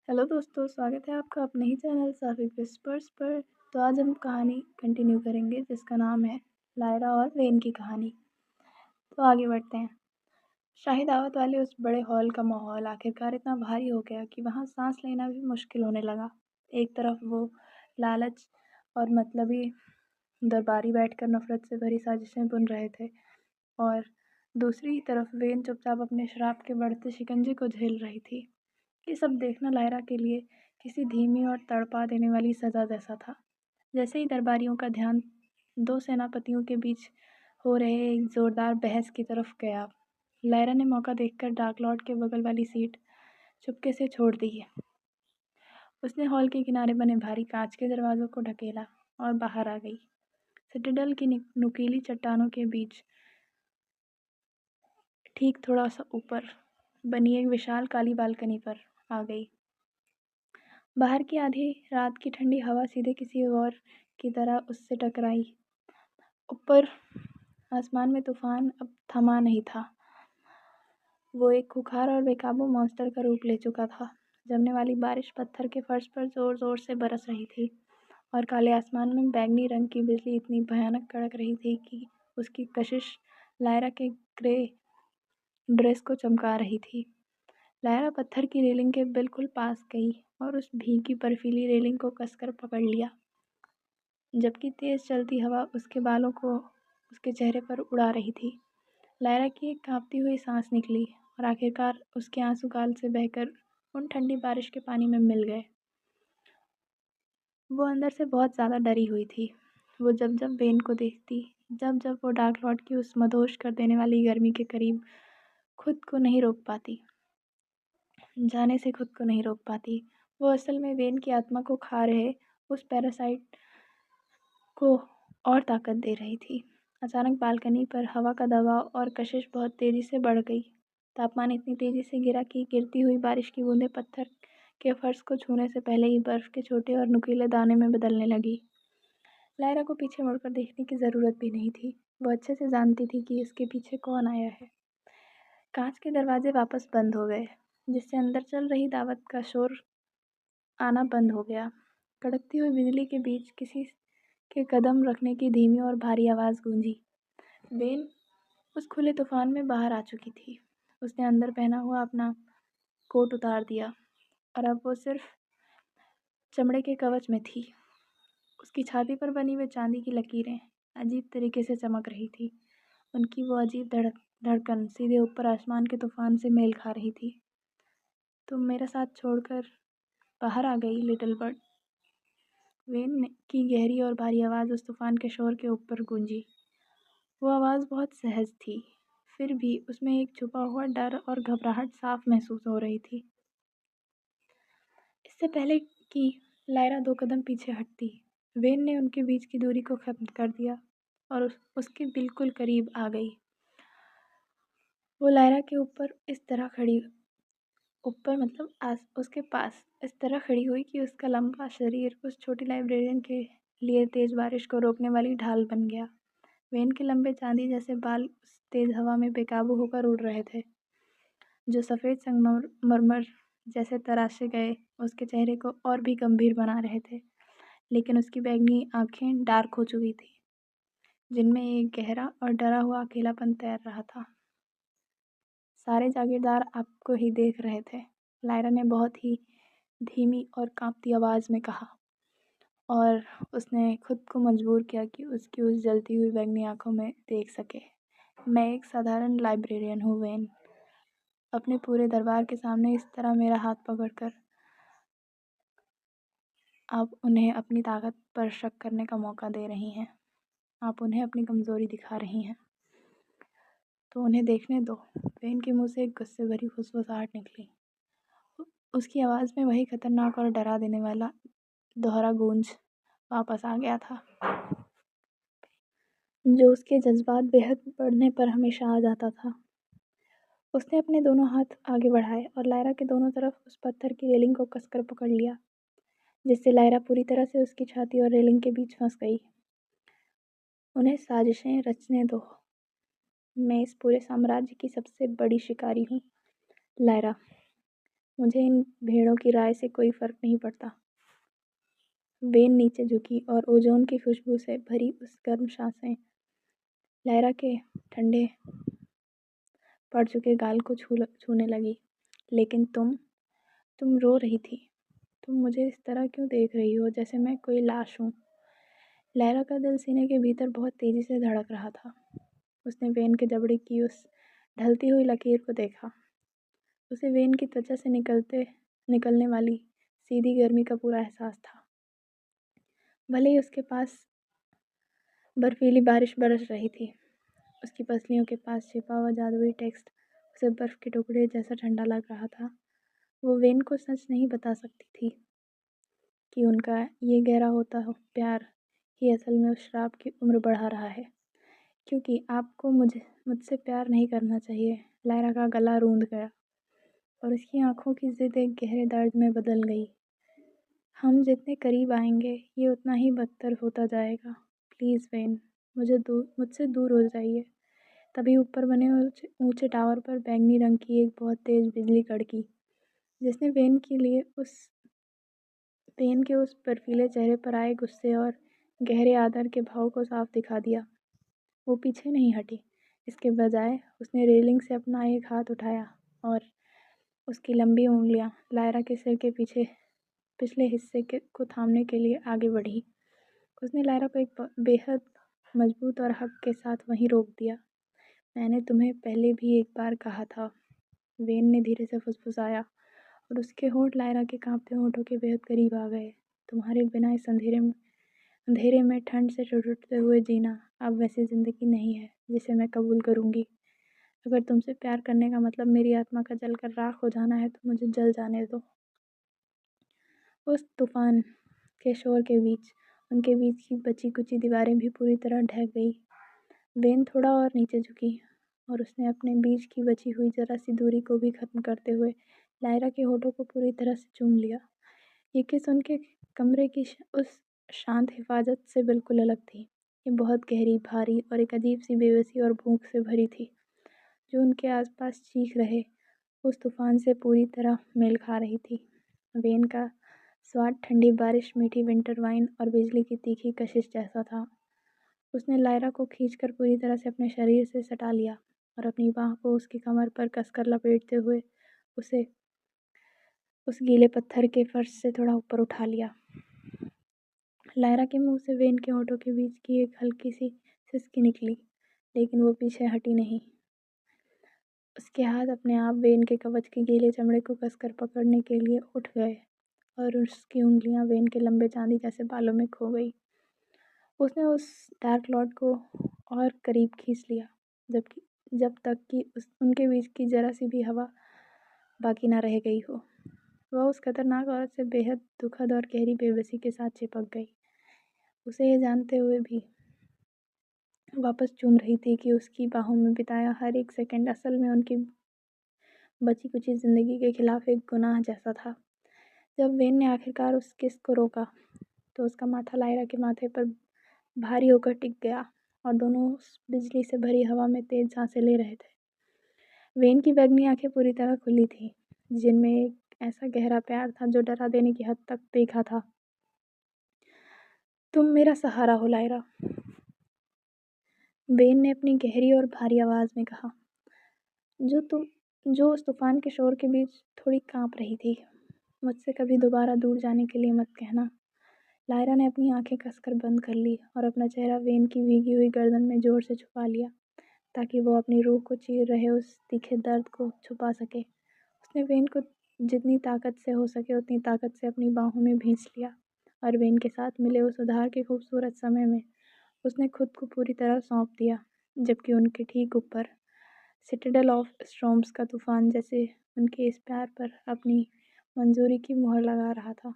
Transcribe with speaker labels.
Speaker 1: Hello दोस्तों, स्वागत है आपका अपने ही चैनल साफिक विस्पर्स पर। तो आज हम कहानी कंटिन्यू करेंगे जिसका नाम है लायरा और वेन की कहानी। तो आगे बढ़ते हैं। शाही दावत वाले उस बड़े हॉल का माहौल आखिरकार इतना भारी हो गया कि वहाँ सांस लेना भी मुश्किल होने लगा। एक तरफ वो लालच और मतलबी दरबारी बैठकर नफरत से भरी साजिशें बुन रहे थे और दूसरी तरफ वेन चुपचाप अपने शराब के बढ़ते शिकंजे को झेल रही थी। ये सब देखना लायरा के लिए किसी धीमी और तड़पा देने वाली सज़ा जैसा था। जैसे ही दरबारियों का ध्यान दो सेनापतियों के बीच हो रहे एक ज़ोरदार बहस की तरफ गया, लायरा ने मौका देखकर डार्क लॉर्ड के बगल वाली सीट चुपके से छोड़ दी। उसने हॉल के किनारे बने भारी कांच के दरवाज़ों को ढकेला और बाहर आ गई। सिटाडेल की नुकीली चट्टानों के बीच ठीक थोड़ा सा ऊपर बनी एक विशाल काली बालकनी पर आ गई। बाहर की आधी रात की ठंडी हवा सीधे किसी और की तरह उससे टकराई। ऊपर आसमान में तूफान अब थमा नहीं था। वो एक खुखार और बेकाबू मॉन्स्टर का रूप ले चुका था। जमने वाली बारिश पत्थर के फर्श पर जोर जोर से बरस रही थी और काले आसमान में बैंगनी रंग की बिजली इतनी भयानक कड़क रही थी कि उसकी कशिश लायरा के ग्रे ड्रेस को चमका रही थी। लायरा पत्थर की रेलिंग के बिल्कुल पास गई और उस भीगी बर्फीली रेलिंग को कसकर पकड़ लिया, जबकि तेज चलती हवा उसके बालों को उसके चेहरे पर उड़ा रही थी। लायरा की एक कांपती हुई सांस निकली और आखिरकार उसके आंसू गाल से बहकर उन ठंडी बारिश के पानी में मिल गए। वो अंदर से बहुत ज़्यादा डरी हुई थी। वो जब जब वेन को देखती, जब जब वो डार्क लॉर्ड की उस मदहोश कर देने वाली गर्मी के करीब खुद को नहीं रोक पाती, जाने से खुद को नहीं रोक पाती। वो असल में वेन की आत्मा को खा रहे उस पैरासाइट को और ताकत दे रही थी। अचानक बालकनी पर हवा का दबाव और कशिश बहुत तेज़ी से बढ़ गई। तापमान इतनी तेज़ी से गिरा कि गिरती हुई बारिश की बूंदें पत्थर के फर्श को छूने से पहले ही बर्फ़ के छोटे और नुकीले दाने में बदलने लगी। लायरा को पीछे मुड़कर देखने की ज़रूरत भी नहीं थी। वो अच्छे से जानती थी कि इसके पीछे कौन आया है। कांच के दरवाजे वापस बंद हो गए, जिससे अंदर चल रही दावत का शोर आना बंद हो गया। कड़कती हुई बिजली के बीच किसी के कदम रखने की धीमी और भारी आवाज़ गूंजी। वेन उस खुले तूफान में बाहर आ चुकी थी। उसने अंदर पहना हुआ अपना कोट उतार दिया और अब वो सिर्फ चमड़े के कवच में थी। उसकी छाती पर बनी हुई चांदी की लकीरें अजीब तरीके से चमक रही थी। उनकी वो अजीब धड़कन सीधे ऊपर आसमान के तूफान से मेल खा रही थी। तुम मेरा साथ छोड़कर बाहर आ गई लिटिल बर्ड। वेन की गहरी और भारी आवाज़ उस तूफान के शोर के ऊपर गूंजी। वो आवाज़ बहुत सहज थी, फिर भी उसमें एक छुपा हुआ डर और घबराहट साफ महसूस हो रही थी। इससे पहले कि लायरा 2 कदम पीछे हटती, वेन ने उनके बीच की दूरी को ख़त्म कर दिया और उसके बिल्कुल करीब आ गई। वो लायरा के ऊपर इस तरह खड़ी ऊपर मतलब उसके पास इस तरह खड़ी हुई कि उसका लंबा शरीर उस छोटी लाइब्रेरियन के लिए तेज़ बारिश को रोकने वाली ढाल बन गया। वेन के लंबे चांदी जैसे बाल उस तेज़ हवा में बेकाबू होकर उड़ रहे थे, जो सफ़ेद संगमरमर जैसे तराशे गए उसके चेहरे को और भी गंभीर बना रहे थे। लेकिन उसकी बैंगनी आँखें डार्क हो चुकी थी, जिनमें एक गहरा और डरा हुआ अकेलापन तैर रहा था। सारे जागीरदार आपको ही देख रहे थे, लायरा ने बहुत ही धीमी और कांपती आवाज़ में कहा, और उसने खुद को मजबूर किया कि उसकी उस जलती हुई बैंगनी आँखों में देख सके। मैं एक साधारण लाइब्रेरियन हूँ वेन। अपने पूरे दरबार के सामने इस तरह मेरा हाथ पकड़कर आप उन्हें अपनी ताकत पर शक करने का मौका दे रही हैं। आप उन्हें अपनी कमज़ोरी दिखा रही हैं। तो उन्हें देखने दो। वेन के मुंह से एक गुस्से भरी फुसफुसाहट निकली। उसकी आवाज़ में वही खतरनाक और डरा देने वाला दोहरा गूंज वापस आ गया था, जो उसके जज्बात बेहद बढ़ने पर हमेशा आ जाता था। उसने अपने दोनों हाथ आगे बढ़ाए और लायरा के दोनों तरफ उस पत्थर की रेलिंग को कसकर पकड़ लिया, जिससे लायरा पूरी तरह से उसकी छाती और रेलिंग के बीच फंस गई। उन्हें साजिशें रचने दो। मैं इस पूरे साम्राज्य की सबसे बड़ी शिकारी हूँ, लायरा। मुझे इन भेड़ों की राय से कोई फ़र्क नहीं पड़ता। वेन नीचे झुकी और ओजोन की खुशबू से भरी उस गर्म सांसें लायरा के ठंडे पड़ चुके गाल को छूने लगी। लेकिन तुम रो रही थी। तुम मुझे इस तरह क्यों देख रही हो, जैसे मैं कोई लाश हूँ? लायरा का दिल सीने के भीतर बहुत तेज़ी से धड़क रहा था। उसने वेन के जबड़े की उस ढलती हुई लकीर को देखा। उसे वेन की त्वचा से निकलने वाली सीधी गर्मी का पूरा एहसास था। भले ही उसके पास बर्फीली बारिश बरस रही थी, उसकी पसलियों के पास छिपा हुआ जादुई टेक्स्ट उसे बर्फ़ के टुकड़े जैसा ठंडा लग रहा था। वो वेन को सच नहीं बता सकती थी कि उनका ये गहरा होता प्यार ही असल में उस श्राप की उम्र बढ़ा रहा है। क्योंकि आपको मुझसे प्यार नहीं करना चाहिए। लायरा का गला रूंध गया और उसकी आंखों की जिद एक गहरे दर्द में बदल गई। हम जितने करीब आएंगे ये उतना ही बदतर होता जाएगा। प्लीज़ वेन, मुझसे दूर हो जाइए। तभी ऊपर बने ऊंचे टावर पर बैंगनी रंग की एक बहुत तेज़ बिजली कड़की, जिसने वेन के उस बर्फीले चेहरे पर आए गुस्से और गहरे आदर के भाव को साफ दिखा दिया। वो पीछे नहीं हटी। इसके बजाय उसने रेलिंग से अपना एक हाथ उठाया और उसकी लंबी उंगलियां लायरा के सिर के पिछले हिस्से को थामने के लिए आगे बढ़ी। उसने लायरा को एक बेहद मजबूत और हक के साथ वहीं रोक दिया। मैंने तुम्हें पहले भी एक बार कहा था, वेन ने धीरे से फुसफुसाया और उसके होंठ लायरा के कांपते होंठों के बेहद करीब आ गए। तुम्हारे बिना इस अंधेरे में ठंड से ठिठुरते हुए जीना अब वैसी ज़िंदगी नहीं है जिसे मैं कबूल करूँगी। अगर तुमसे प्यार करने का मतलब मेरी आत्मा का जलकर राख हो जाना है तो मुझे जल जाने दो। उस तूफान के शोर के बीच उनके बीच की बची कुची दीवारें भी पूरी तरह ढह गई। वेन थोड़ा और नीचे झुकी और उसने अपने बीच की बची हुई जरा सी दूरी को भी ख़त्म करते हुए लायरा के होठों को पूरी तरह से चूम लिया। ये किस उनके कमरे की उस शांत हिफाजत से बिल्कुल अलग थी। ये बहुत गहरी, भारी और एक अजीब सी बेबसी और भूख से भरी थी, जो उनके आसपास चीख रहे उस तूफान से पूरी तरह मेल खा रही थी। वेन का स्वाद ठंडी बारिश, मीठी विंटर वाइन और बिजली की तीखी कशिश जैसा था। उसने लायरा को खींचकर पूरी तरह से अपने शरीर से सटा लिया और अपनी बाह को उसकी कमर पर कसकर लपेटते हुए उसे उस गीले पत्थर के फर्श से थोड़ा ऊपर उठा लिया। लायरा के मुंह से वेन के होठों के बीच की एक हल्की सी सिसकी निकली, लेकिन वो पीछे हटी नहीं। उसके हाथ अपने आप वेन के कवच के गीले चमड़े को कसकर पकड़ने के लिए उठ गए और उसकी उंगलियां वेन के लंबे चांदी जैसे बालों में खो गई। उसने उस डार्क लॉर्ड को और करीब खींच लिया, जब तक कि उनके बीच की जरा सी भी हवा बाकी ना रह गई हो। वह उस खतरनाक औरत से बेहद दुखद और गहरी बेबसी के साथ चिपक गई, उसे ये जानते हुए भी वापस चूम रही थी कि उसकी बाहों में बिताया हर एक सेकंड असल में उनकी बची कुची ज़िंदगी के खिलाफ एक गुनाह जैसा था। जब वेन ने आखिरकार उस किस को रोका तो उसका माथा लायरा के माथे पर भारी होकर टिक गया और दोनों उस बिजली से भरी हवा में तेज सांसें ले रहे थे। वेन की बैंगनी आंखें पूरी तरह खुली थीं, जिनमें एक ऐसा गहरा प्यार था जो डरा देने की हद तक देखा था। तुम मेरा सहारा हो लायरा, वेन ने अपनी गहरी और भारी आवाज़ में कहा, जो उस तूफान के शोर के बीच थोड़ी कांप रही थी। मुझसे कभी दोबारा दूर जाने के लिए मत कहना। लायरा ने अपनी आंखें कसकर बंद कर ली और अपना चेहरा वेन की भीगी हुई गर्दन में जोर से छुपा लिया, ताकि वो अपनी रूह को चीर रहे उस तीखे दर्द को छुपा सके। उसने वेन को जितनी ताकत से हो सके उतनी ताकत से अपनी बाहों में भींच लिया और वेन के साथ मिले उस उधार के खूबसूरत समय में उसने खुद को पूरी तरह सौंप दिया, जबकि उनके ठीक ऊपर सिटाडेल ऑफ स्टॉर्म्स का तूफान जैसे उनके इस प्यार पर अपनी मंजूरी की मुहर लगा रहा था।